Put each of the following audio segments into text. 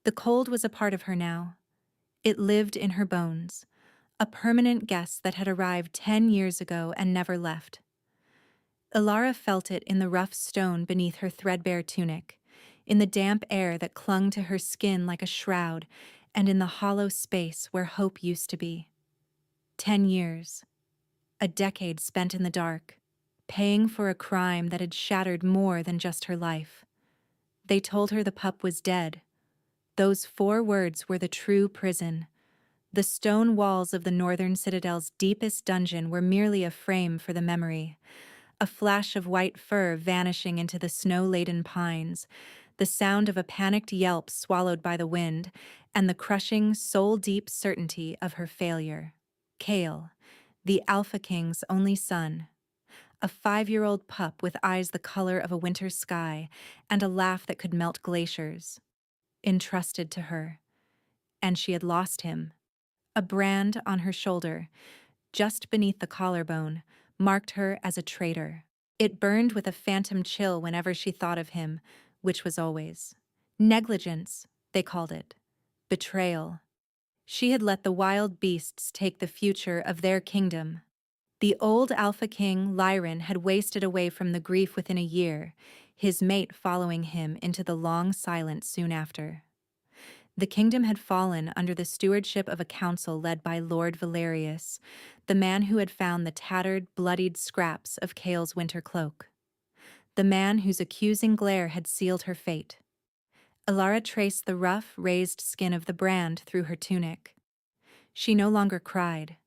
The cold was a part of her now. It lived in her bones, a permanent guest that had arrived 10 years ago and never left. Ilara felt it in the rough stone beneath her threadbare tunic, in the damp air that clung to her skin like a shroud, and in the hollow space where hope used to be. 10 years. A decade spent in the dark, paying for a crime that had shattered more than just her life. They told her the pup was dead. Those 4 words were the true prison. The stone walls of the northern citadel's deepest dungeon were merely a frame for the memory. A flash of white fur vanishing into the snow-laden pines, the sound of a panicked yelp swallowed by the wind, and the crushing, soul-deep certainty of her failure. Kale, the Alpha King's only son. A 5-year-old pup with eyes the color of a winter sky and a laugh that could melt glaciers. Entrusted to her. And she had lost him. A brand on her shoulder, just beneath the collarbone, marked her as a traitor. It burned with a phantom chill whenever she thought of him, which was always. Negligence, they called it. Betrayal. She had let the wild beasts take the future of their kingdom. The old Alpha King, Lyran, had wasted away from the grief within a year, his mate following him into the long silence soon after. The kingdom had fallen under the stewardship of a council led by Lord Valerius, the man who had found the tattered, bloodied scraps of Kale's winter cloak. The man whose accusing glare had sealed her fate. Ilara traced the rough, raised skin of the brand through her tunic. She no longer cried.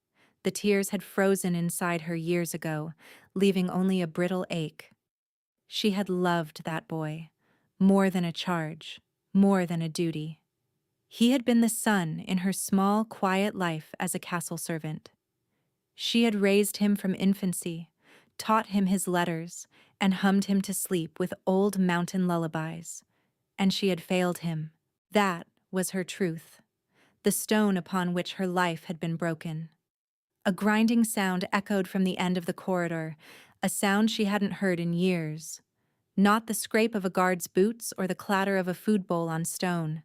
The tears had frozen inside her years ago, leaving only a brittle ache. She had loved that boy, more than a charge, more than a duty. He had been the sun in her small, quiet life as a castle servant. She had raised him from infancy, taught him his letters, and hummed him to sleep with old mountain lullabies. And she had failed him. That was her truth, the stone upon which her life had been broken. A grinding sound echoed from the end of the corridor, a sound she hadn't heard in years. Not the scrape of a guard's boots or the clatter of a food bowl on stone.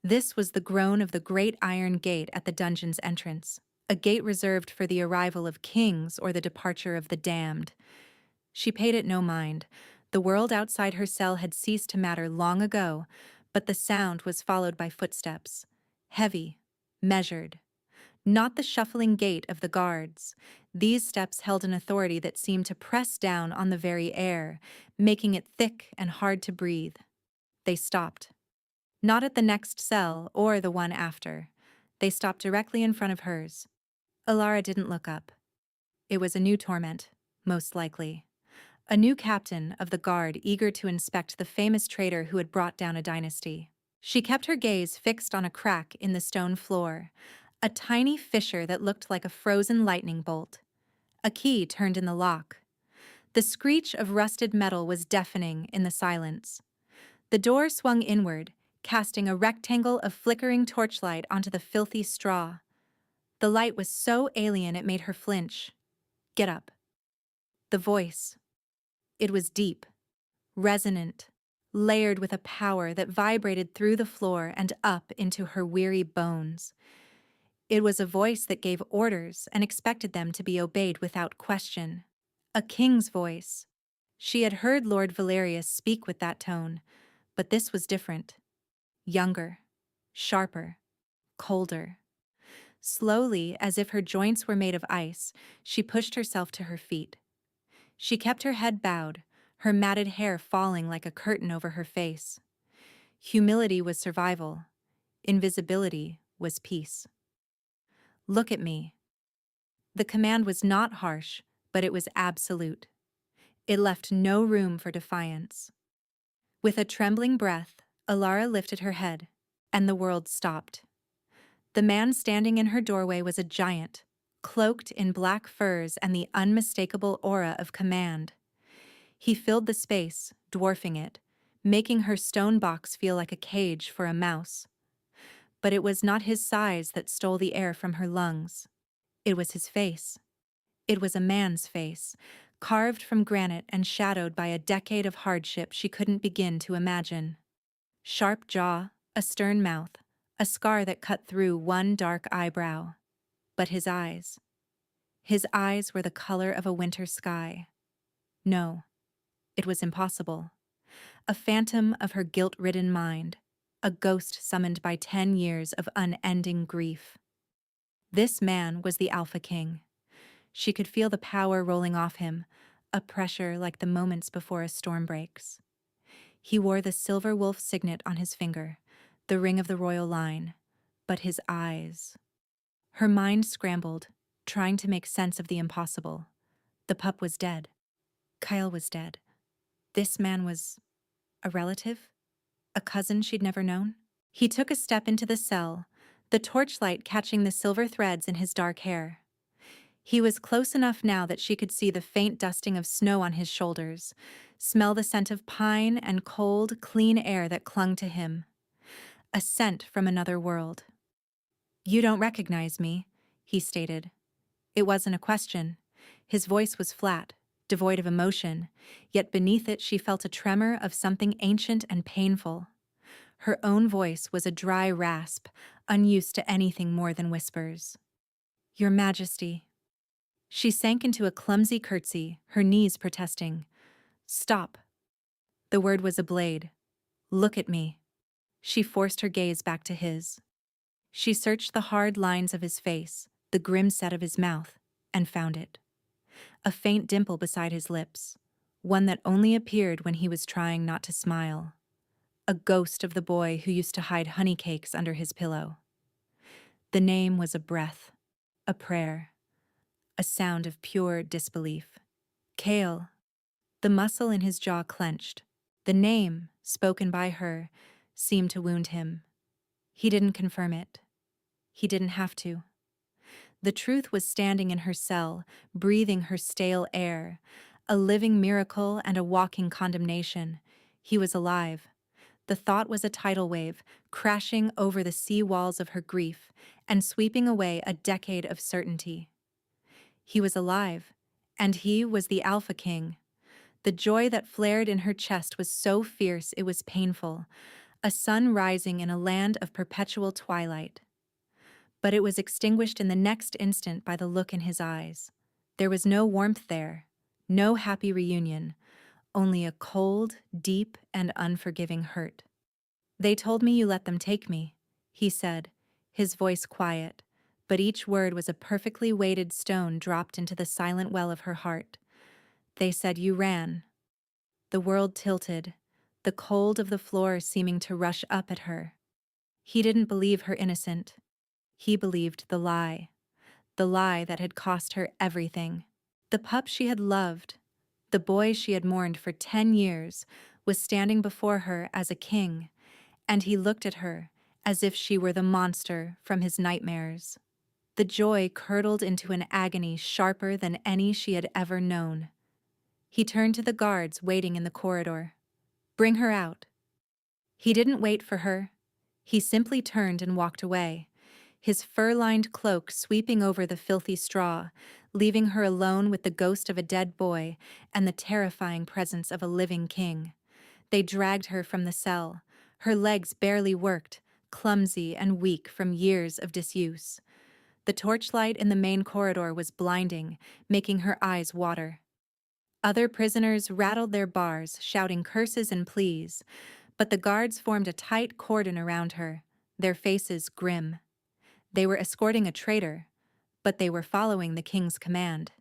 This was the groan of the great iron gate at the dungeon's entrance, a gate reserved for the arrival of kings or the departure of the damned. She paid it no mind. The world outside her cell had ceased to matter long ago, but the sound was followed by footsteps, heavy, measured. Not the shuffling gait of the guards. These steps held an authority that seemed to press down on the very air, making it thick and hard to breathe. They stopped. Not at the next cell or the one after. They stopped directly in front of hers. Ilara didn't look up. It was a new torment, most likely. A new captain of the guard eager to inspect the famous traitor who had brought down a dynasty. She kept her gaze fixed on a crack in the stone floor, a tiny fissure that looked like a frozen lightning bolt. A key turned in the lock. The screech of rusted metal was deafening in the silence. The door swung inward, casting a rectangle of flickering torchlight onto the filthy straw. The light was so alien it made her flinch. Get up. The voice. It was deep, resonant, layered with a power that vibrated through the floor and up into her weary bones. It was a voice that gave orders and expected them to be obeyed without question. A king's voice. She had heard Lord Valerius speak with that tone, but this was different. Younger, sharper, colder. Slowly, as if her joints were made of ice, she pushed herself to her feet. She kept her head bowed, her matted hair falling like a curtain over her face. Humility was survival. Invisibility was peace. Look at me. The command was not harsh, but it was absolute. It left no room for defiance. With a trembling breath, Ilara lifted her head, and the world stopped. The man standing in her doorway was a giant, cloaked in black furs and the unmistakable aura of command. He filled the space, dwarfing it, making her stone box feel like a cage for a mouse. But it was not his size that stole the air from her lungs. It was his face. It was a man's face, carved from granite and shadowed by a decade of hardship she couldn't begin to imagine. Sharp jaw, a stern mouth, a scar that cut through one dark eyebrow. But his eyes were the color of a winter sky. No, it was impossible. A phantom of her guilt-ridden mind, a ghost summoned by 10 years of unending grief. This man was the Alpha King. She could feel the power rolling off him, a pressure like the moments before a storm breaks. He wore the silver wolf signet on his finger, the ring of the royal line, but his eyes. Her mind scrambled, trying to make sense of the impossible. The pup was dead. Kyle was dead. This man was a relative? A cousin she'd never known? He took a step into the cell, the torchlight catching the silver threads in his dark hair. He was close enough now that she could see the faint dusting of snow on his shoulders, smell the scent of pine and cold, clean air that clung to him. A scent from another world. "You don't recognize me," he stated. It wasn't a question. His voice was flat, devoid of emotion, yet beneath it she felt a tremor of something ancient and painful. Her own voice was a dry rasp, unused to anything more than whispers. "Your Majesty." She sank into a clumsy curtsy, her knees protesting. "Stop." The word was a blade. "Look at me." She forced her gaze back to his. She searched the hard lines of his face, the grim set of his mouth, and found it. A faint dimple beside his lips, one that only appeared when he was trying not to smile. A ghost of the boy who used to hide honey cakes under his pillow. The name was a breath, a prayer, a sound of pure disbelief. Kale. The muscle in his jaw clenched. The name, spoken by her, seemed to wound him. He didn't confirm it. He didn't have to. The truth was standing in her cell, breathing her stale air, a living miracle and a walking condemnation. He was alive. The thought was a tidal wave, crashing over the sea walls of her grief and sweeping away a decade of certainty. He was alive, and he was the Alpha King. The joy that flared in her chest was so fierce it was painful, a sun rising in a land of perpetual twilight. But it was extinguished in the next instant by the look in his eyes. There was no warmth there, no happy reunion, only a cold, deep, and unforgiving hurt. "They told me you let them take me," he said, his voice quiet, but each word was a perfectly weighted stone dropped into the silent well of her heart. "They said you ran." The world tilted, the cold of the floor seeming to rush up at her. He didn't believe her innocent. He believed the lie that had cost her everything. The pup she had loved, the boy she had mourned for 10 years, was standing before her as a king, and he looked at her as if she were the monster from his nightmares. The joy curdled into an agony sharper than any she had ever known. He turned to the guards waiting in the corridor. "Bring her out." He didn't wait for her. He simply turned and walked away, his fur-lined cloak sweeping over the filthy straw, leaving her alone with the ghost of a dead boy and the terrifying presence of a living king. They dragged her from the cell. Her legs barely worked, clumsy and weak from years of disuse. The torchlight in the main corridor was blinding, making her eyes water. Other prisoners rattled their bars, shouting curses and pleas, but the guards formed a tight cordon around her, their faces grim. They were escorting a traitor, but they were following the king's command.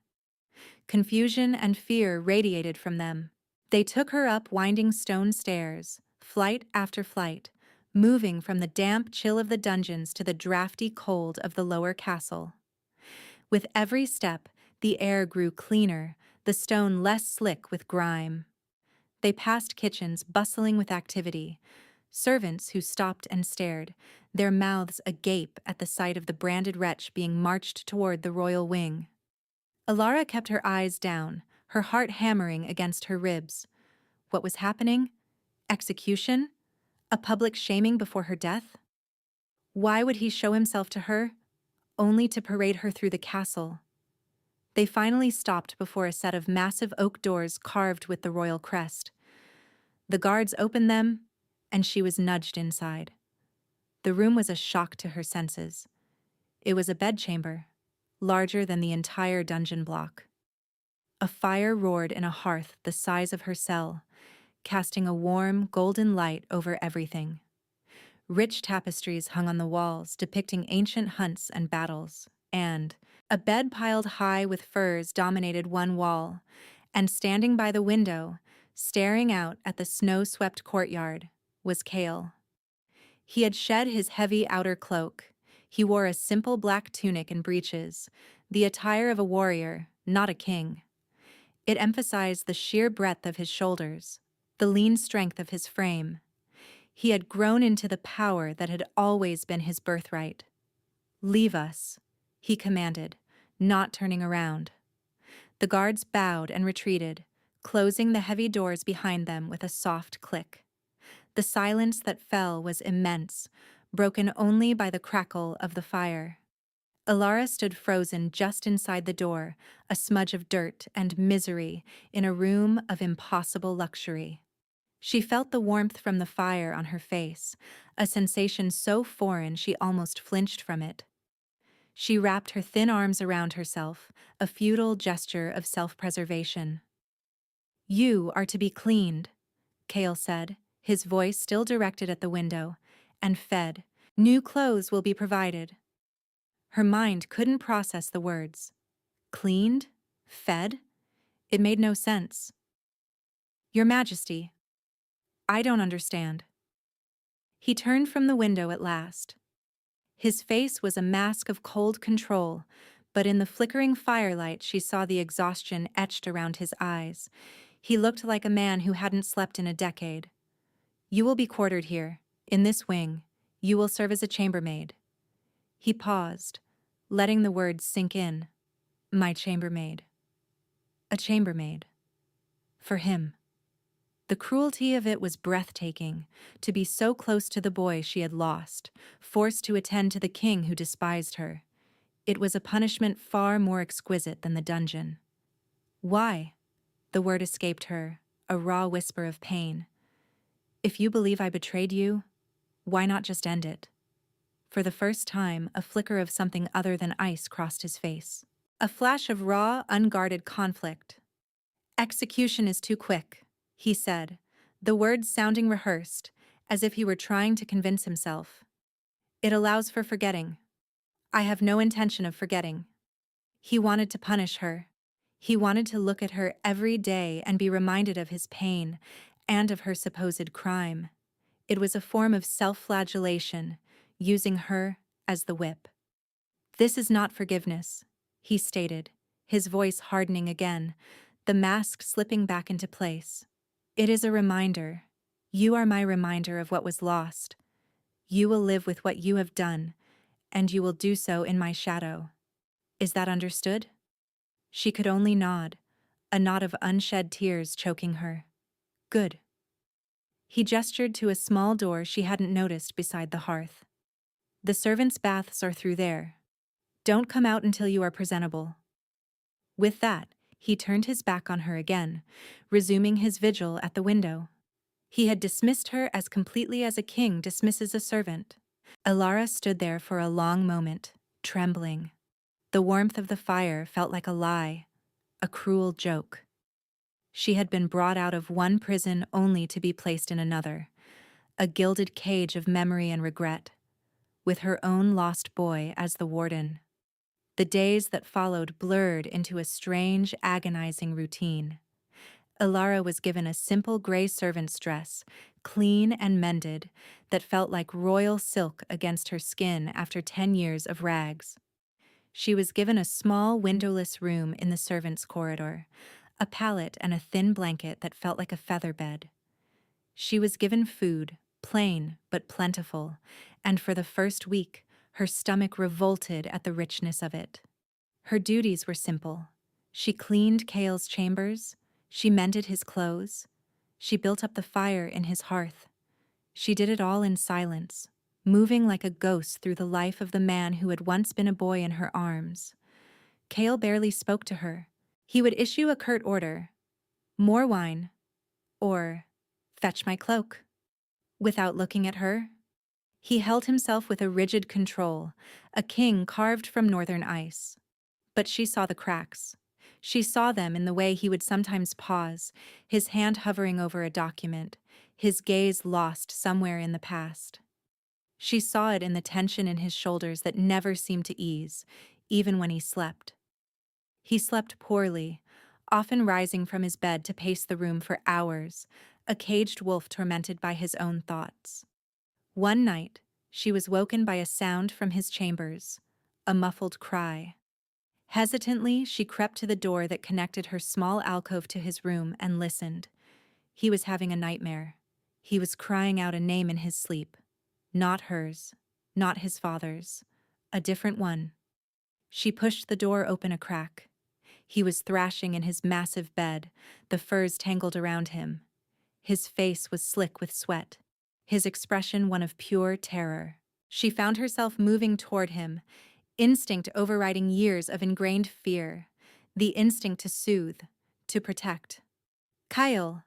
Confusion and fear radiated from them. They took her up winding stone stairs, flight after flight, moving from the damp chill of the dungeons to the drafty cold of the lower castle. With every step, the air grew cleaner, the stone less slick with grime. They passed kitchens bustling with activity, servants who stopped and stared, their mouths agape at the sight of the branded wretch being marched toward the royal wing. Alara kept her eyes down, her heart hammering against her ribs. What was happening? Execution? A public shaming before her death? Why would he show himself to her, only to parade her through the castle? They finally stopped before a set of massive oak doors carved with the royal crest. The guards opened them, and she was nudged inside. The room was a shock to her senses. It was a bedchamber, larger than the entire dungeon block. A fire roared in a hearth the size of her cell, casting a warm, golden light over everything. Rich tapestries hung on the walls depicting ancient hunts and battles, and a bed piled high with furs dominated one wall, and standing by the window, staring out at the snow-swept courtyard, was Kale. He had shed his heavy outer cloak. He wore a simple black tunic and breeches, the attire of a warrior, not a king. It emphasized the sheer breadth of his shoulders, the lean strength of his frame. He had grown into the power that had always been his birthright. "Leave us," he commanded, not turning around. The guards bowed and retreated, closing the heavy doors behind them with a soft click. The silence that fell was immense, broken only by the crackle of the fire. Alara stood frozen just inside the door, a smudge of dirt and misery in a room of impossible luxury. She felt the warmth from the fire on her face, a sensation so foreign she almost flinched from it. She wrapped her thin arms around herself, a futile gesture of self-preservation. "You are to be cleaned," Kale said, his voice still directed at the window, "and fed. New clothes will be provided." Her mind couldn't process the words. Cleaned? Fed? It made no sense. "Your Majesty, I don't understand." He turned from the window at last. His face was a mask of cold control, but in the flickering firelight she saw the exhaustion etched around his eyes. He looked like a man who hadn't slept in a decade. "You will be quartered here, in this wing. You will serve as a chambermaid." He paused, letting the words sink in. My chambermaid. A chambermaid. For him. The cruelty of it was breathtaking, to be so close to the boy she had lost, forced to attend to the king who despised her. It was a punishment far more exquisite than the dungeon. "Why?" The word escaped her, a raw whisper of pain. "If you believe I betrayed you, why not just end it?" For the first time, a flicker of something other than ice crossed his face. A flash of raw, unguarded conflict. "Execution is too quick," he said, the words sounding rehearsed, as if he were trying to convince himself. "It allows for forgetting. I have no intention of forgetting." He wanted to punish her. He wanted to look at her every day and be reminded of his pain and of her supposed crime. It was a form of self-flagellation, using her as the whip. "This is not forgiveness," he stated, his voice hardening again, the mask slipping back into place. "It is a reminder. You are my reminder of what was lost. You will live with what you have done, and you will do so in my shadow. Is that understood?" She could only nod, a knot of unshed tears choking her. "Good." He gestured to a small door she hadn't noticed beside the hearth. "The servants' baths are through there. Don't come out until you are presentable." With that, he turned his back on her again, resuming his vigil at the window. He had dismissed her as completely as a king dismisses a servant. Alara stood there for a long moment, trembling. The warmth of the fire felt like a lie, a cruel joke. She had been brought out of one prison only to be placed in another, a gilded cage of memory and regret, with her own lost boy as the warden. The days that followed blurred into a strange, agonizing routine. Alara was given a simple gray servant's dress, clean and mended, that felt like royal silk against her skin after 10 years of rags. She was given a small windowless room in the servants' corridor, a pallet and a thin blanket that felt like a feather bed. She was given food, plain but plentiful, and for the first week, her stomach revolted at the richness of it. Her duties were simple. She cleaned Kale's chambers, she mended his clothes, she built up the fire in his hearth. She did it all in silence, moving like a ghost through the life of the man who had once been a boy in her arms. Kale barely spoke to her. He would issue a curt order, "More wine," or "Fetch my cloak," without looking at her. He held himself with a rigid control, a king carved from northern ice. But she saw the cracks. She saw them in the way he would sometimes pause, his hand hovering over a document, his gaze lost somewhere in the past. She saw it in the tension in his shoulders that never seemed to ease, even when he slept. He slept poorly, often rising from his bed to pace the room for hours, a caged wolf tormented by his own thoughts. One night, she was woken by a sound from his chambers, a muffled cry. Hesitantly, she crept to the door that connected her small alcove to his room and listened. He was having a nightmare. He was crying out a name in his sleep. Not hers, not his father's, a different one. She pushed the door open a crack. He was thrashing in his massive bed, the furs tangled around him. His face was slick with sweat, his expression one of pure terror. She found herself moving toward him, instinct overriding years of ingrained fear, the instinct to soothe, to protect. "Kyle,"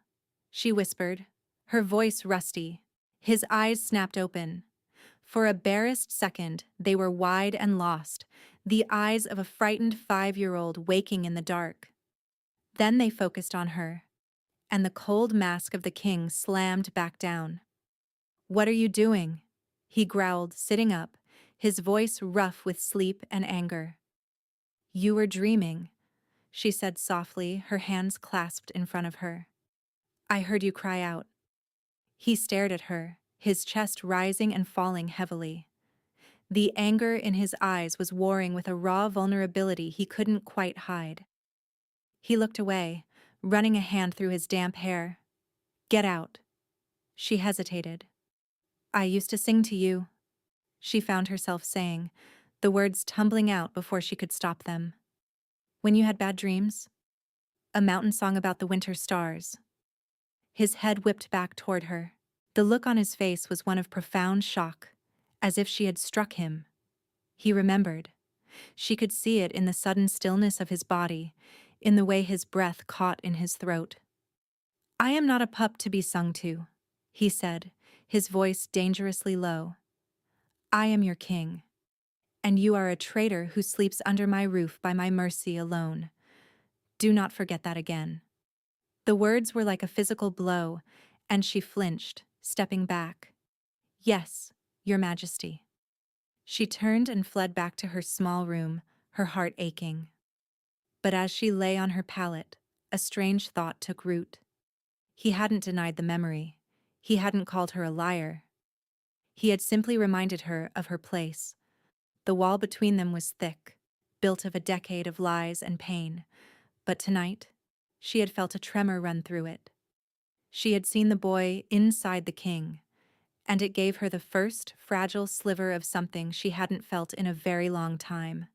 she whispered, her voice rusty. His eyes snapped open. For a barest second, they were wide and lost, the eyes of a frightened 5-year-old waking in the dark. Then they focused on her, and the cold mask of the king slammed back down. "What are you doing?" he growled, sitting up, his voice rough with sleep and anger. "You were dreaming," she said softly, her hands clasped in front of her. "I heard you cry out." He stared at her, his chest rising and falling heavily. The anger in his eyes was warring with a raw vulnerability he couldn't quite hide. He looked away, running a hand through his damp hair. "Get out." She hesitated. "I used to sing to you," she found herself saying, the words tumbling out before she could stop them. "When you had bad dreams? A mountain song about the winter stars." His head whipped back toward her. The look on his face was one of profound shock, as if she had struck him. He remembered. She could see it in the sudden stillness of his body, in the way his breath caught in his throat. "I am not a pup to be sung to," he said, his voice dangerously low. "I am your king, and you are a traitor who sleeps under my roof by my mercy alone. Do not forget that again." The words were like a physical blow, and she flinched, stepping back. "Yes, Your Majesty." She turned and fled back to her small room, her heart aching. But as she lay on her pallet, a strange thought took root. He hadn't denied the memory. He hadn't called her a liar. He had simply reminded her of her place. The wall between them was thick, built of a decade of lies and pain, but tonight, she had felt a tremor run through it. She had seen the boy inside the king, and it gave her the first fragile sliver of something she hadn't felt in a very long time.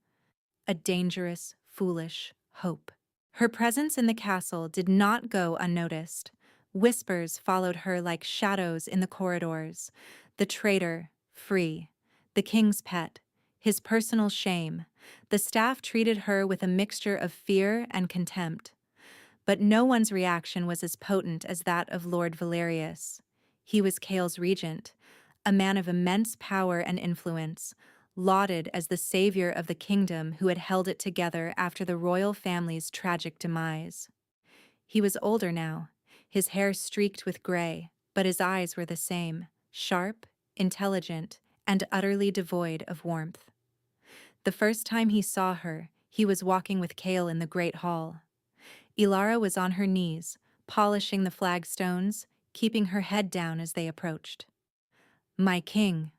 A dangerous, foolish hope. Her presence in the castle did not go unnoticed. Whispers followed her like shadows in the corridors. The traitor, free. The king's pet. His personal shame. The staff treated her with a mixture of fear and contempt. But no one's reaction was as potent as that of Lord Valerius. He was Kale's regent, a man of immense power and influence, lauded as the savior of the kingdom who had held it together after the royal family's tragic demise. He was older now, his hair streaked with gray, but his eyes were the same, sharp, intelligent, and utterly devoid of warmth. The first time he saw her, he was walking with Kale in the great hall. Ilara was on her knees, polishing the flagstones, keeping her head down as they approached. "My king,"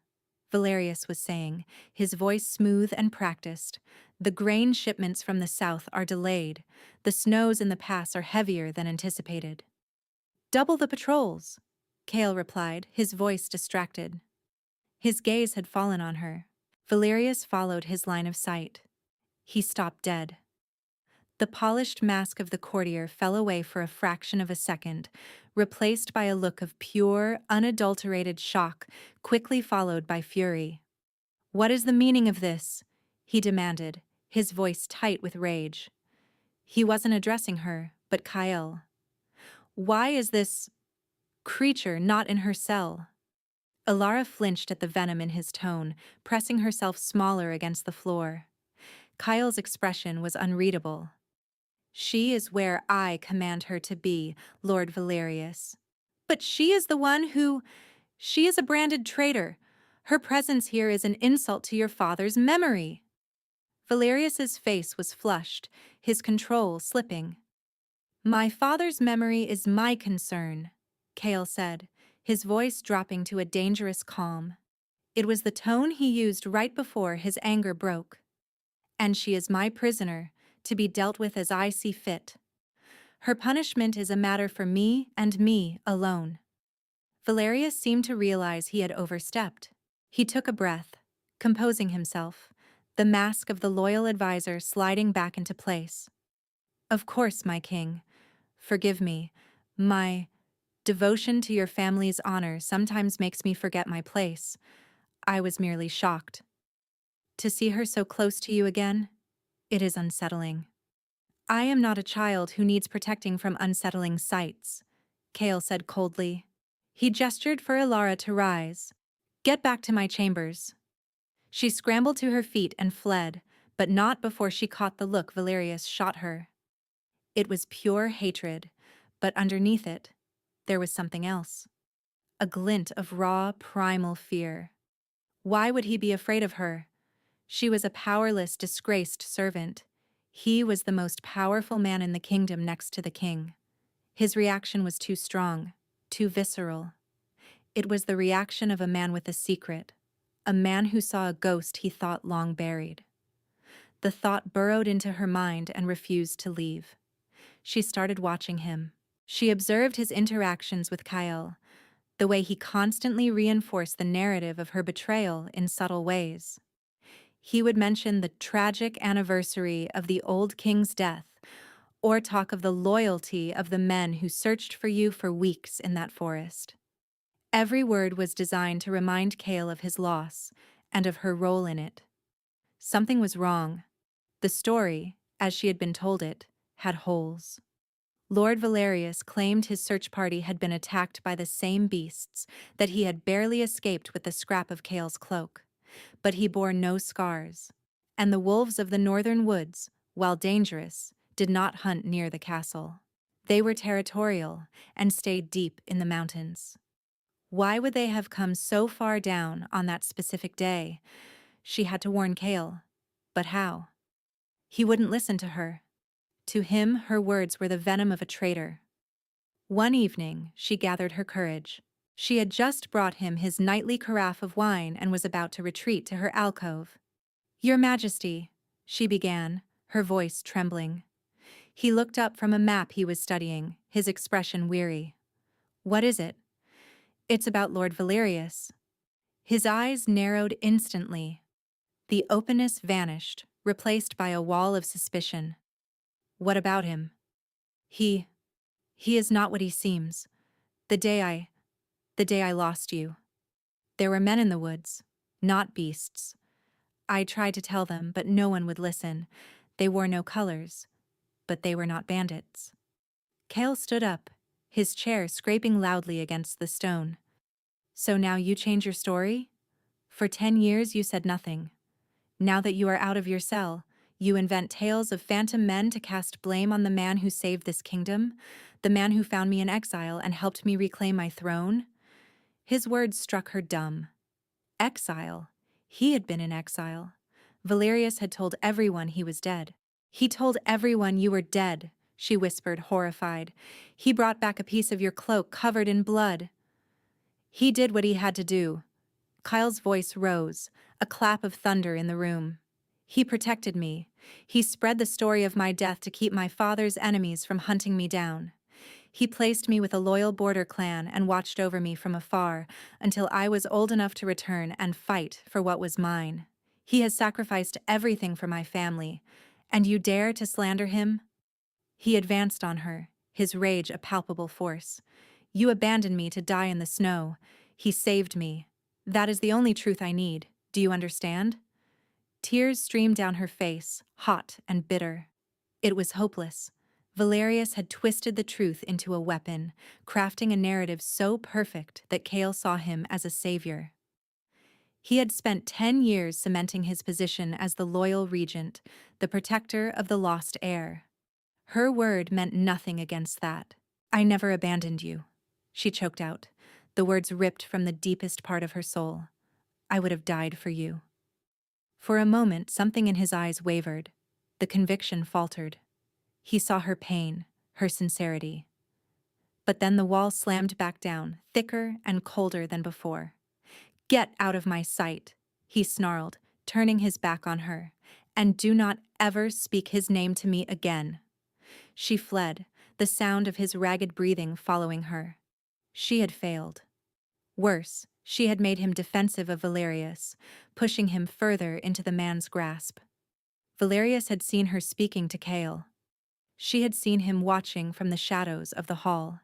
Valerius was saying, his voice smooth and practiced. "The grain shipments from the south are delayed. The snows in the pass are heavier than anticipated." "Double the patrols," Kale replied, his voice distracted. His gaze had fallen on her. Valerius followed his line of sight. He stopped dead. The polished mask of the courtier fell away for a fraction of a second, replaced by a look of pure, unadulterated shock, quickly followed by fury. "What is the meaning of this?" he demanded, his voice tight with rage. He wasn't addressing her, but Kyle. "Why is this creature not in her cell?" Alara flinched at the venom in his tone, pressing herself smaller against the floor. Kyle's expression was unreadable. She is where I command her to be, Lord Valerius. But she is the one who... She is a branded traitor. Her presence here is an insult to your father's memory. Valerius's face was flushed, his control slipping. My father's memory is my concern, Kale said, his voice dropping to a dangerous calm. It was the tone he used right before his anger broke. And she is my prisoner, to be dealt with as I see fit. Her punishment is a matter for me and me alone. Valerius seemed to realize he had overstepped. He took a breath, composing himself, the mask of the loyal advisor sliding back into place. Of course, my king. Forgive me. My devotion to your family's honor sometimes makes me forget my place. I was merely shocked. To see her so close to you again, it is unsettling. I am not a child who needs protecting from unsettling sights, Kale said coldly. He gestured for Alara to rise. Get back to my chambers. She scrambled to her feet and fled, but not before she caught the look Valerius shot her. It was pure hatred, but underneath it, there was something else. A glint of raw, primal fear. Why would he be afraid of her? She was a powerless, disgraced servant. He was the most powerful man in the kingdom next to the king. His reaction was too strong, too visceral. It was the reaction of a man with a secret, a man who saw a ghost he thought long buried. The thought burrowed into her mind and refused to leave. She started watching him. She observed his interactions with Kyle, the way he constantly reinforced the narrative of her betrayal in subtle ways. He would mention the tragic anniversary of the old king's death, or talk of the loyalty of the men who searched for you for weeks in that forest. Every word was designed to remind Kale of his loss and of her role in it. Something was wrong. The story, as she had been told it, had holes. Lord Valerius claimed his search party had been attacked by the same beasts, that he had barely escaped with the scrap of Kale's cloak. But he bore no scars. And the wolves of the northern woods, while dangerous, did not hunt near the castle. They were territorial and stayed deep in the mountains. Why would they have come so far down on that specific day? She had to warn Kale. But how? He wouldn't listen to her. To him, her words were the venom of a traitor. One evening, she gathered her courage. She had just brought him his nightly carafe of wine and was about to retreat to her alcove. Your Majesty, she began, her voice trembling. He looked up from a map he was studying, his expression weary. What is it? It's about Lord Valerius. His eyes narrowed instantly. The openness vanished, replaced by a wall of suspicion. What about him? He is not what he seems. The day I lost you. There were men in the woods, not beasts. I tried to tell them, but no one would listen. They wore no colors, but they were not bandits. Kale stood up, his chair scraping loudly against the stone. So now you change your story? For 10 years you said nothing. Now that you are out of your cell, you invent tales of phantom men to cast blame on the man who saved this kingdom, the man who found me in exile and helped me reclaim my throne? His words struck her dumb. Exile? He had been in exile. Valerius had told everyone he was dead. He told everyone you were dead, she whispered, horrified. He brought back a piece of your cloak covered in blood. He did what he had to do. Kyle's voice rose, a clap of thunder in the room. He protected me. He spread the story of my death to keep my father's enemies from hunting me down. He placed me with a loyal border clan and watched over me from afar until I was old enough to return and fight for what was mine. He has sacrificed everything for my family, and you dare to slander him? He advanced on her, his rage a palpable force. You abandoned me to die in the snow. He saved me. That is the only truth I need. Do you understand? Tears streamed down her face, hot and bitter. It was hopeless. Valerius had twisted the truth into a weapon, crafting a narrative so perfect that Kale saw him as a savior. He had spent 10 years cementing his position as the loyal regent, the protector of the lost heir. Her word meant nothing against that. "I never abandoned you," she choked out, the words ripped from the deepest part of her soul. "I would have died for you." For a moment, something in his eyes wavered. The conviction faltered. He saw her pain, her sincerity. But then the wall slammed back down, thicker and colder than before. "Get out of my sight," he snarled, turning his back on her. "And do not ever speak his name to me again." She fled, the sound of his ragged breathing following her. She had failed. Worse, she had made him defensive of Valerius, pushing him further into the man's grasp. Valerius had seen her speaking to Kale. She had seen him watching from the shadows of the hall.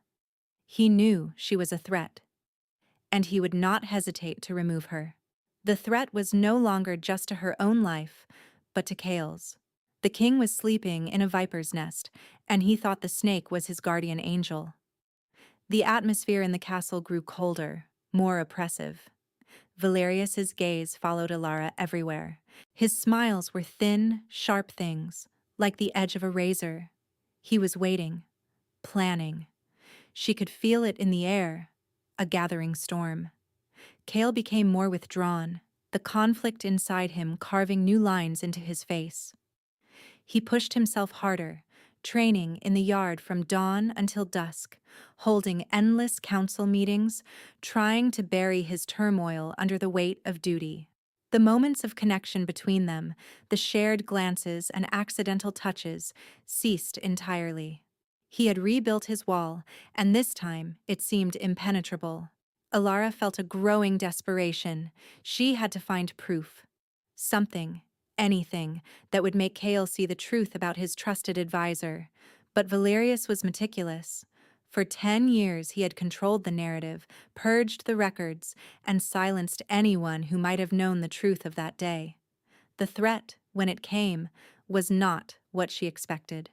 He knew she was a threat, and he would not hesitate to remove her. The threat was no longer just to her own life, but to Kale's. The king was sleeping in a viper's nest, and he thought the snake was his guardian angel. The atmosphere in the castle grew colder, more oppressive. Valerius's gaze followed Alara everywhere. His smiles were thin, sharp things, like the edge of a razor. He was waiting, planning. She could feel it in the air, a gathering storm. Kale became more withdrawn, the conflict inside him carving new lines into his face. He pushed himself harder, training in the yard from dawn until dusk, holding endless council meetings, trying to bury his turmoil under the weight of duty. The moments of connection between them, the shared glances and accidental touches, ceased entirely. He had rebuilt his wall, and this time it seemed impenetrable. Alara felt a growing desperation. She had to find proof. Something, anything, that would make Kale see the truth about his trusted advisor. But Valerius was meticulous. For 10 years he had controlled the narrative, purged the records, and silenced anyone who might have known the truth of that day. The threat, when it came, was not what she expected.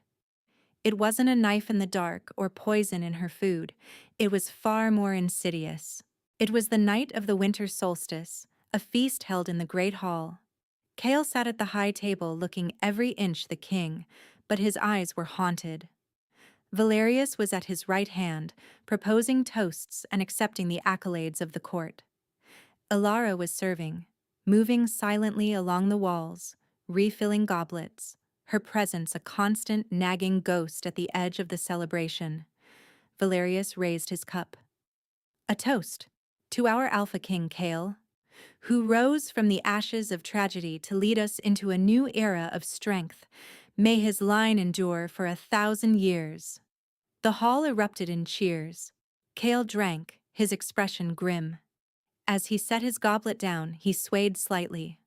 It wasn't a knife in the dark or poison in her food. It was far more insidious. It was the night of the winter solstice, a feast held in the great hall. Kale sat at the high table looking every inch the king, but his eyes were haunted. Valerius was at his right hand, proposing toasts and accepting the accolades of the court. Alara was serving, moving silently along the walls, refilling goblets, her presence a constant nagging ghost at the edge of the celebration. Valerius raised his cup. "A toast to our Alpha King, Kale, who rose from the ashes of tragedy to lead us into a new era of strength. May his line endure for 1,000 years." The hall erupted in cheers. Kale drank, his expression grim. As he set his goblet down, he swayed slightly.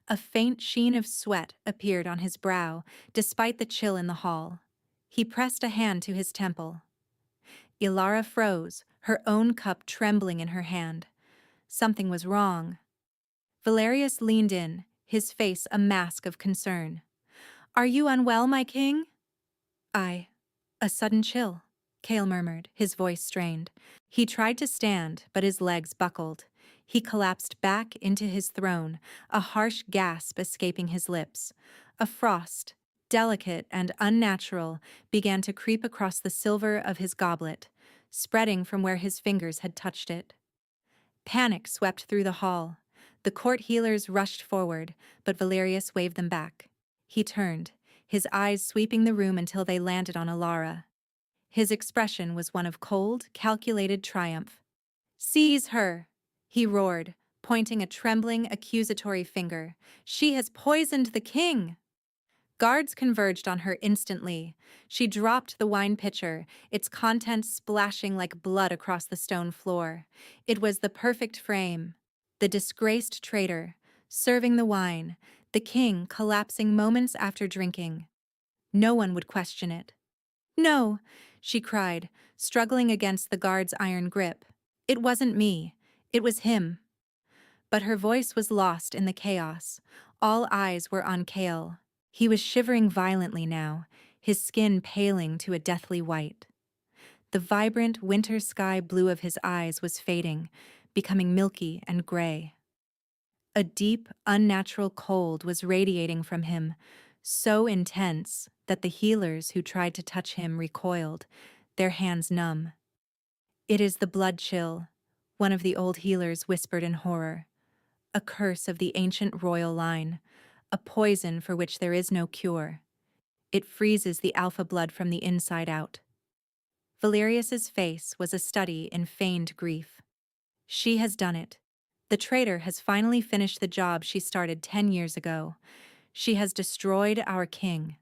A faint sheen of sweat appeared on his brow, despite the chill in the hall. He pressed a hand to his temple. Alara froze, her own cup trembling in her hand. Something was wrong. Valerius leaned in, his face a mask of concern. "Are you unwell, my king?" A sudden chill," Kale murmured, his voice strained. He tried to stand, but his legs buckled. He collapsed back into his throne, a harsh gasp escaping his lips. A frost, delicate and unnatural, began to creep across the silver of his goblet, spreading from where his fingers had touched it. Panic swept through the hall. The court healers rushed forward, but Valerius waved them back. He turned, his eyes sweeping the room until they landed on Alara. His expression was one of cold, calculated triumph. "Seize her!" he roared, pointing a trembling, accusatory finger. "She has poisoned the king!" Guards converged on her instantly. She dropped the wine pitcher, its contents splashing like blood across the stone floor. It was the perfect frame. The disgraced traitor, serving the wine, the king collapsing moments after drinking. No one would question it. "No," she cried, struggling against the guard's iron grip. "It wasn't me. It was him." But her voice was lost in the chaos. All eyes were on Kale. He was shivering violently now, his skin paling to a deathly white. The vibrant winter sky blue of his eyes was fading, becoming milky and gray. A deep, unnatural cold was radiating from him, so intense that the healers who tried to touch him recoiled, their hands numb. "It is the blood chill," one of the old healers whispered in horror. "A curse of the ancient royal line, a poison for which there is no cure. It freezes the alpha blood from the inside out." Valerius's face was a study in feigned grief. She has done it. The traitor has finally finished the job she started 10 years ago. She has destroyed our king.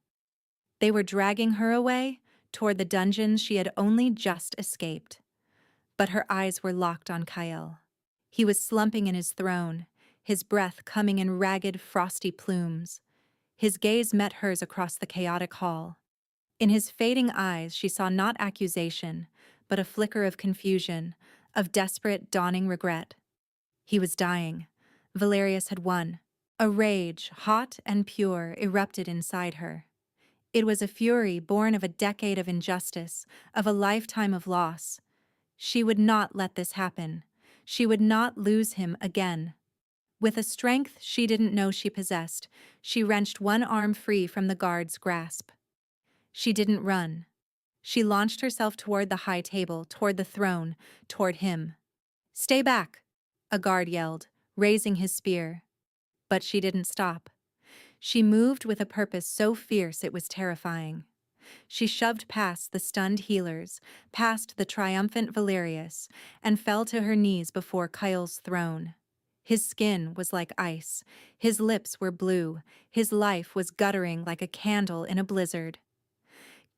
They were dragging her away toward the dungeons she had only just escaped. But her eyes were locked on Kyle. He was slumping in his throne, his breath coming in ragged, frosty plumes. His gaze met hers across the chaotic hall. In his fading eyes she saw not accusation, but a flicker of confusion, of desperate, dawning regret. He was dying. Valerius had won. A rage, hot and pure, erupted inside her. It was a fury born of a decade of injustice, of a lifetime of loss. She would not let this happen. She would not lose him again. With a strength she didn't know she possessed, she wrenched one arm free from the guard's grasp. She didn't run. She launched herself toward the high table, toward the throne, toward him. "Stay back!" a guard yelled, raising his spear. But she didn't stop. She moved with a purpose so fierce it was terrifying. She shoved past the stunned healers, past the triumphant Valerius, and fell to her knees before Kyle's throne. His skin was like ice, his lips were blue, his life was guttering like a candle in a blizzard.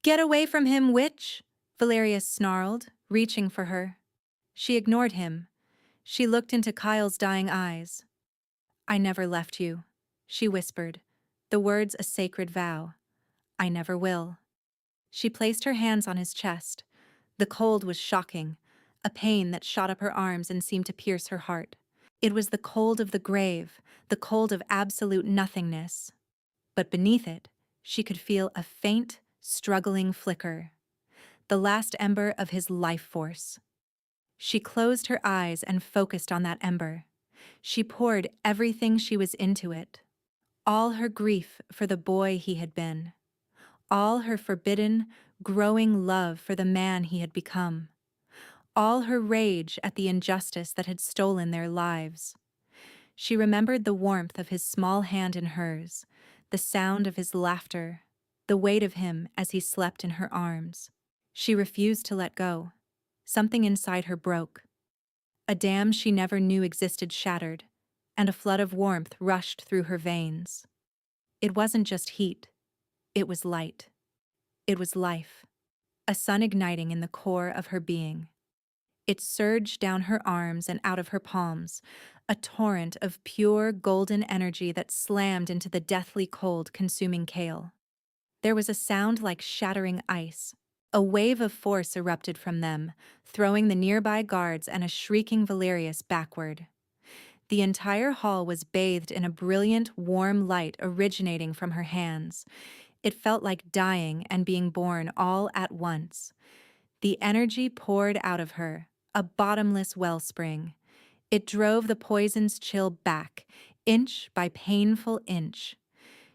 "Get away from him, witch!" Valerius snarled, reaching for her. She ignored him. She looked into Kyle's dying eyes. "I never left you," she whispered, the words a sacred vow. "I never will." She placed her hands on his chest. The cold was shocking, a pain that shot up her arms and seemed to pierce her heart. It was the cold of the grave, the cold of absolute nothingness. But beneath it, she could feel a faint, struggling flicker, the last ember of his life force. She closed her eyes and focused on that ember. She poured everything she was into it. All her grief for the boy he had been. All her forbidden, growing love for the man he had become. All her rage at the injustice that had stolen their lives. She remembered the warmth of his small hand in hers, the sound of his laughter, the weight of him as he slept in her arms. She refused to let go. Something inside her broke. A dam she never knew existed shattered, and a flood of warmth rushed through her veins. It wasn't just heat. It was light. It was life. A sun igniting in the core of her being. It surged down her arms and out of her palms, a torrent of pure golden energy that slammed into the deathly cold, consuming Kale. There was a sound like shattering ice. A wave of force erupted from them, throwing the nearby guards and a shrieking Valerius backward. The entire hall was bathed in a brilliant, warm light originating from her hands. It felt like dying and being born all at once. The energy poured out of her, a bottomless wellspring. It drove the poison's chill back, inch by painful inch.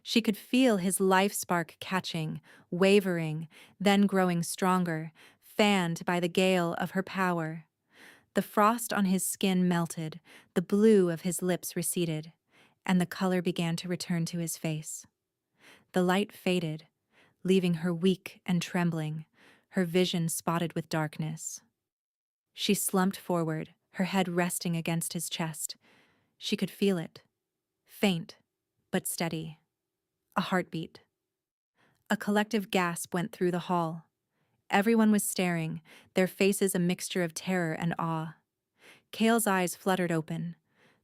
She could feel his life spark catching, wavering, then growing stronger, fanned by the gale of her power. The frost on his skin melted, the blue of his lips receded, and the color began to return to his face. The light faded, leaving her weak and trembling, her vision spotted with darkness. She slumped forward, her head resting against his chest. She could feel it. Faint, but steady. A heartbeat. A collective gasp went through the hall. Everyone was staring, their faces a mixture of terror and awe. Kale's eyes fluttered open.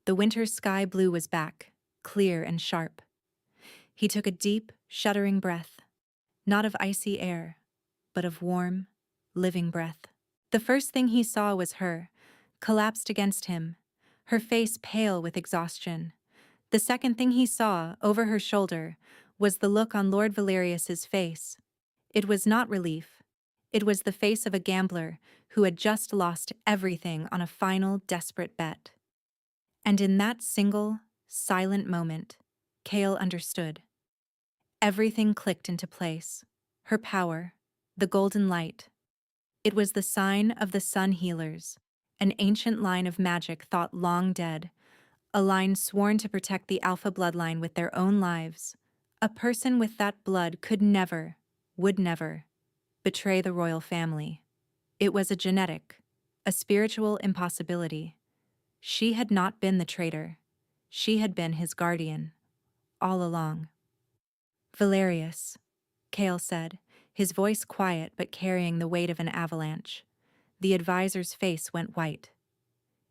The winter sky blue was back, clear and sharp. He took a deep, shuddering breath, not of icy air, but of warm, living breath. The first thing he saw was her, collapsed against him, her face pale with exhaustion. The second thing he saw, over her shoulder, was the look on Lord Valerius's face. It was not relief. It was the face of a gambler who had just lost everything on a final, desperate bet. And in that single, silent moment, Kale understood. Everything clicked into place. Her power, the golden light. It was the sign of the Sun Healers, an ancient line of magic thought long dead, a line sworn to protect the Alpha bloodline with their own lives. A person with that blood could never, would never, betray the royal family. It was a genetic, a spiritual impossibility. She had not been the traitor. She had been his guardian, all along. Valerius, Kale said, his voice quiet but carrying the weight of an avalanche. The advisor's face went white.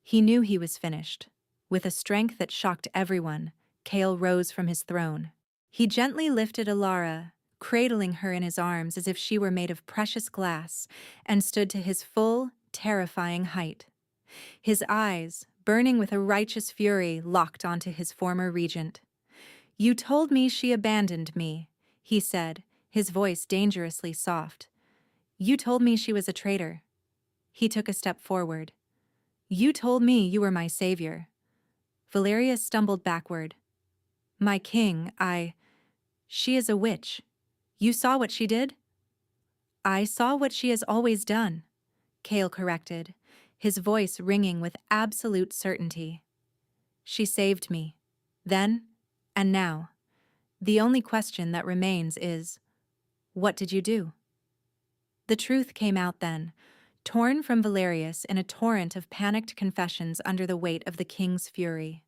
He knew he was finished. With a strength that shocked everyone, Kale rose from his throne. He gently lifted Alara, cradling her in his arms as if she were made of precious glass, and stood to his full, terrifying height. His eyes, burning with a righteous fury, locked onto his former regent. "You told me she abandoned me," he said, his voice dangerously soft. "You told me she was a traitor." He took a step forward. "You told me you were my savior." Valerius stumbled backward. "My king, She is a witch. You saw what she did?" "I saw what she has always done," Kale corrected, his voice ringing with absolute certainty. "She saved me. Then, and now. The only question that remains is, what did you do?" The truth came out then, torn from Valerius in a torrent of panicked confessions under the weight of the king's fury.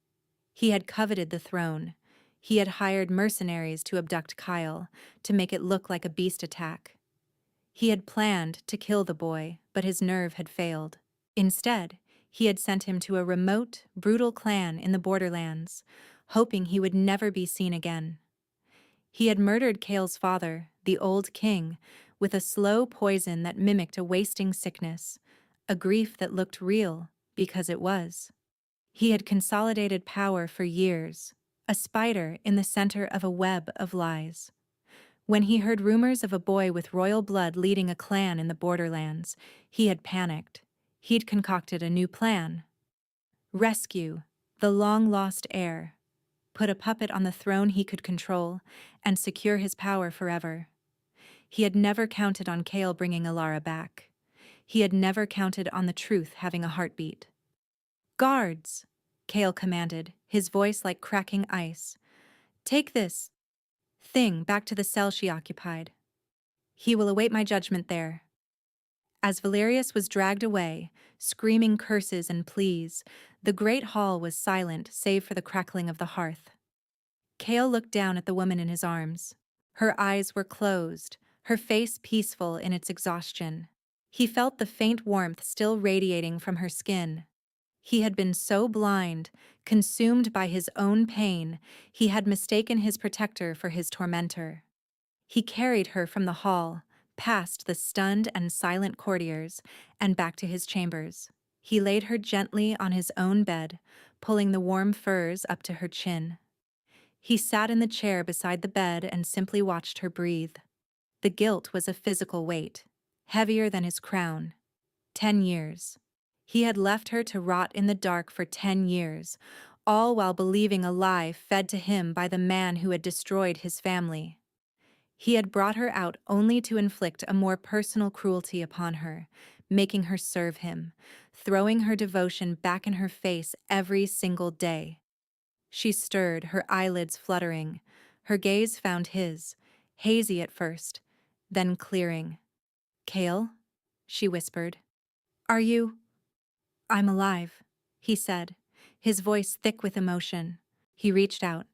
He had coveted the throne. He had hired mercenaries to abduct Kyle, to make it look like a beast attack. He had planned to kill the boy, but his nerve had failed. Instead, he had sent him to a remote, brutal clan in the borderlands, hoping he would never be seen again. He had murdered Kale's father, the old king, with a slow poison that mimicked a wasting sickness, a grief that looked real because it was. He had consolidated power for years, a spider in the center of a web of lies. When he heard rumors of a boy with royal blood leading a clan in the borderlands, he had panicked. He'd concocted a new plan. Rescue the long-lost heir, put a puppet on the throne he could control, and secure his power forever. He had never counted on Kale bringing Alara back. He had never counted on the truth having a heartbeat. "Guards!" Kale commanded, his voice like cracking ice. "Take this thing back to the cell she occupied. He will await my judgment there." As Valerius was dragged away, screaming curses and pleas, the great hall was silent save for the crackling of the hearth. Kale looked down at the woman in his arms. Her eyes were closed, her face peaceful in its exhaustion. He felt the faint warmth still radiating from her skin. He had been so blind, consumed by his own pain, he had mistaken his protector for his tormentor. He carried her from the hall, past the stunned and silent courtiers, and back to his chambers. He laid her gently on his own bed, pulling the warm furs up to her chin. He sat in the chair beside the bed and simply watched her breathe. The guilt was a physical weight, heavier than his crown. 10 years. He had left her to rot in the dark for 10 years, all while believing a lie fed to him by the man who had destroyed his family. He had brought her out only to inflict a more personal cruelty upon her, making her serve him, throwing her devotion back in her face every single day. She stirred, her eyelids fluttering. Her gaze found his, hazy at first, then clearing. "Kale?" she whispered. "Are you—" "I'm alive," he said, his voice thick with emotion. He reached out,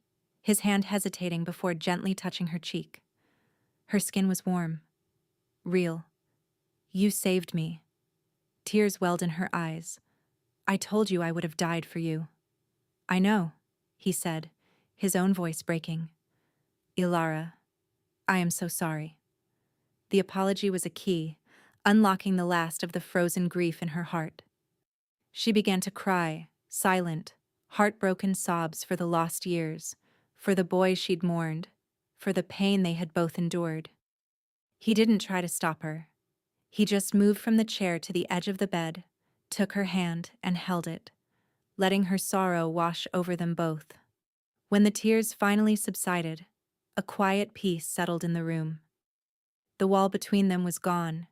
his hand hesitating before gently touching her cheek. Her skin was warm, real. "You saved me." Tears welled in her eyes. "I told you I would have died for you." "I know," he said, his own voice breaking. "Ilara, I am so sorry." The apology was a key, unlocking the last of the frozen grief in her heart. She began to cry, silent, heartbroken sobs for the lost years, for the boy she'd mourned, for the pain they had both endured. He didn't try to stop her. He just moved from the chair to the edge of the bed, took her hand and held it, letting her sorrow wash over them both. When the tears finally subsided, a quiet peace settled in the room. The wall between them was gone,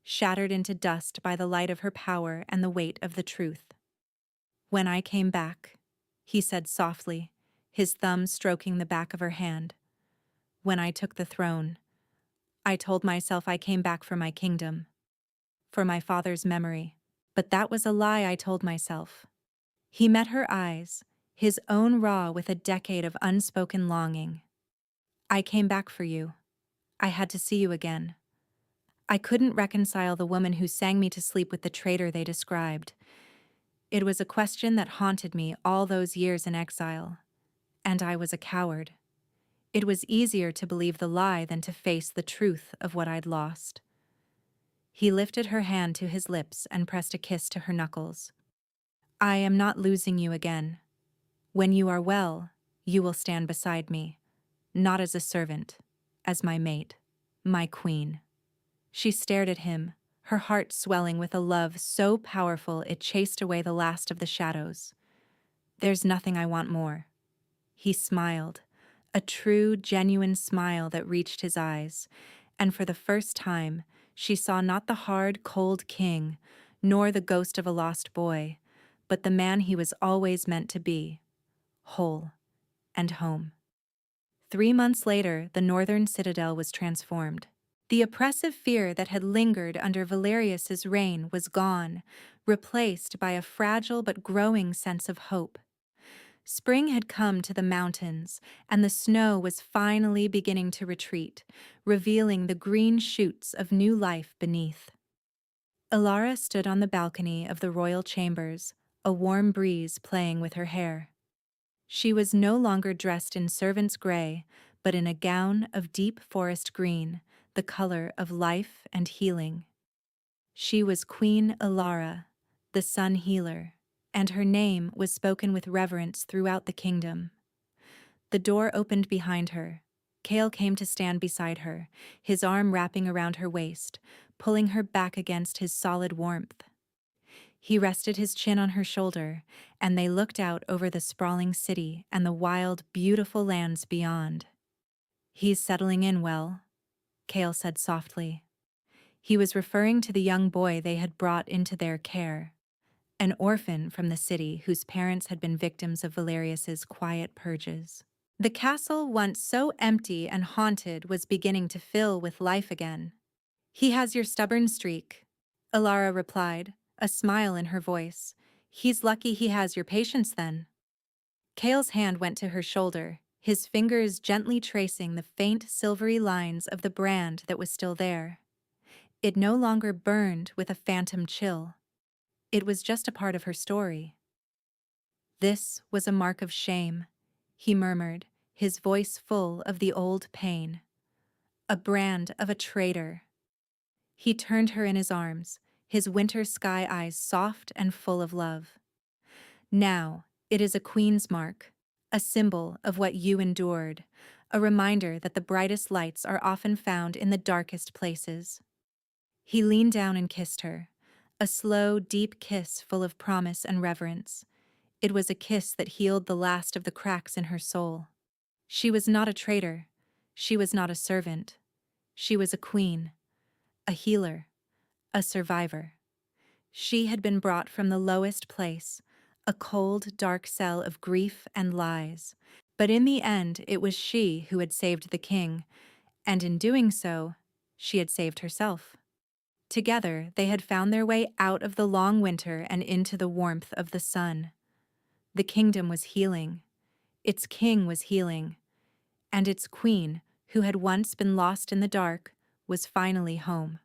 shattered into dust by the light of her power and the weight of the truth. "When I came back," he said softly, his thumb stroking the back of her hand. "When I took the throne, I told myself I came back for my kingdom, for my father's memory. But that was a lie I told myself." He met her eyes, his own raw with a decade of unspoken longing. "I came back for you. I had to see you again. I couldn't reconcile the woman who sang me to sleep with the traitor they described. It was a question that haunted me all those years in exile. And I was a coward. It was easier to believe the lie than to face the truth of what I'd lost." He lifted her hand to his lips and pressed a kiss to her knuckles. "I am not losing you again. When you are well, you will stand beside me, not as a servant, as my mate, my queen." She stared at him, her heart swelling with a love so powerful it chased away the last of the shadows. "There's nothing I want more." He smiled, a true, genuine smile that reached his eyes, and for the first time, she saw not the hard, cold king, nor the ghost of a lost boy, but the man he was always meant to be, whole and home. 3 months later, the northern citadel was transformed. The oppressive fear that had lingered under Valerius's reign was gone, replaced by a fragile but growing sense of hope. Spring had come to the mountains, and the snow was finally beginning to retreat, revealing the green shoots of new life beneath. Ilara stood on the balcony of the royal chambers, a warm breeze playing with her hair. She was no longer dressed in servant's gray, but in a gown of deep forest green, the color of life and healing. She was Queen Ilara, the sun healer, and her name was spoken with reverence throughout the kingdom. The door opened behind her. Kale came to stand beside her, his arm wrapping around her waist, pulling her back against his solid warmth. He rested his chin on her shoulder, and they looked out over the sprawling city and the wild, beautiful lands beyond. "He's settling in well," Kale said softly. He was referring to the young boy they had brought into their care, an orphan from the city whose parents had been victims of Valerius's quiet purges. The castle, once so empty and haunted, was beginning to fill with life again. "He has your stubborn streak," Ilara replied, a smile in her voice. "He's lucky he has your patience then." Kale's hand went to her shoulder, his fingers gently tracing the faint silvery lines of the brand that was still there. It no longer burned with a phantom chill. It was just a part of her story. "This was a mark of shame," he murmured, his voice full of the old pain. "A brand of a traitor." He turned her in his arms, his winter sky eyes soft and full of love. "Now, it is a queen's mark, a symbol of what you endured, a reminder that the brightest lights are often found in the darkest places." He leaned down and kissed her, a slow, deep kiss full of promise and reverence. It was a kiss that healed the last of the cracks in her soul. She was not a traitor. She was not a servant. She was a queen, a healer, a survivor. She had been brought from the lowest place, a cold, dark cell of grief and lies. But in the end, it was she who had saved the king, and in doing so, she had saved herself. Together, they had found their way out of the long winter and into the warmth of the sun. The kingdom was healing. Its king was healing. And its queen, who had once been lost in the dark, was finally home.